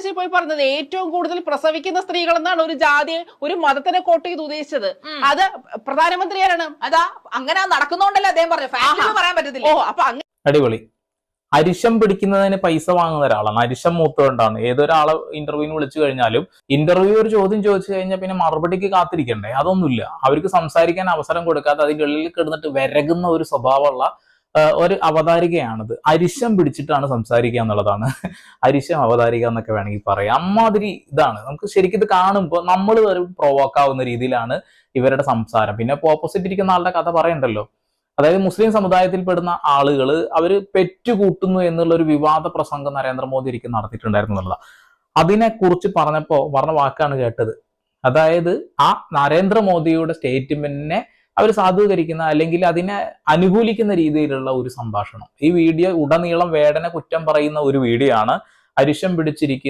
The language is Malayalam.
ബംഗ്ലാദേശിൽ പോയി പറഞ്ഞത് ഏറ്റവും കൂടുതൽ പ്രസവിക്കുന്ന സ്ത്രീകൾ എന്നാണ് ഒരു ജാതി ഒരു മതത്തിനെ കോട്ട് ചെയ്ത് ഉദ്ദേശിച്ചത്. അത് പ്രധാനമന്ത്രിയാരാണ്. അതാ അങ്ങനെ നടക്കുന്നോണ്ടല്ലേ അദ്ദേഹം പറഞ്ഞു, പറയാൻ പറ്റത്തില്ല. ഓ അപ്പൊ അടിപൊളി. അരിശം പിടിക്കുന്നതിന് പൈസ വാങ്ങുന്ന ഒരാളാണ്. അരിശം മൂത്തുകൊണ്ടാണ്. ഏതൊരാളെ ഇന്റർവ്യൂവിന് വിളിച്ചു കഴിഞ്ഞാലും ഇന്റർവ്യൂ ഒരു ചോദ്യം ചോദിച്ചു കഴിഞ്ഞാൽ പിന്നെ മറുപടിക്ക് കാത്തിരിക്കണ്ടേ? അതൊന്നുമില്ല. അവർക്ക് സംസാരിക്കാൻ അവസരം കൊടുക്കാതെ അതിൻ്റെ ഉള്ളിൽ കിടന്നിട്ട് വിരകുന്ന ഒരു സ്വഭാവമുള്ള ഒരു അവതാരികയാണിത്. അരിശം പിടിച്ചിട്ടാണ് സംസാരിക്കുക എന്നുള്ളതാണ് അരിശം അവതാരിക എന്നൊക്കെ വേണമെങ്കിൽ പറയാം. അമ്മാതിരി ഇതാണ്. നമുക്ക് ശരിക്കും ഇത് കാണുമ്പോൾ നമ്മൾ വെറും പ്രൊവോക്കാവുന്ന രീതിയിലാണ് ഇവരുടെ സംസാരം. പിന്നെ ഓപ്പോസിറ്റ് ഇരിക്കുന്ന ആളുടെ കഥ പറയണ്ടല്ലോ. അതായത് മുസ്ലിം സമുദായത്തിൽപ്പെടുന്ന ആളുകൾ അവർ പെറ്റുകൂട്ടുന്നു എന്നുള്ള ഒരു വിവാദ പ്രസംഗം നരേന്ദ്രമോദി ഒരിക്കലും നടത്തിയിട്ടുണ്ടായിരുന്നു എന്നുള്ള അതിനെ കുറിച്ച് പറഞ്ഞ വാക്കാണ് കേട്ടത്. അതായത് ആ നരേന്ദ്രമോദിയുടെ സ്റ്റേറ്റ്മെന്റിനെ അവർ സാധൂകരിക്കുന്ന അല്ലെങ്കിൽ അതിനെ അനുകൂലിക്കുന്ന രീതിയിലുള്ള ഒരു സംഭാഷണം. ഈ വീഡിയോ ഉടനീളം വേടനെ കുറ്റം പറയുന്ന ഒരു വീഡിയോ ആണ്. അരിശം പിടിച്ചിരിക്കുന്ന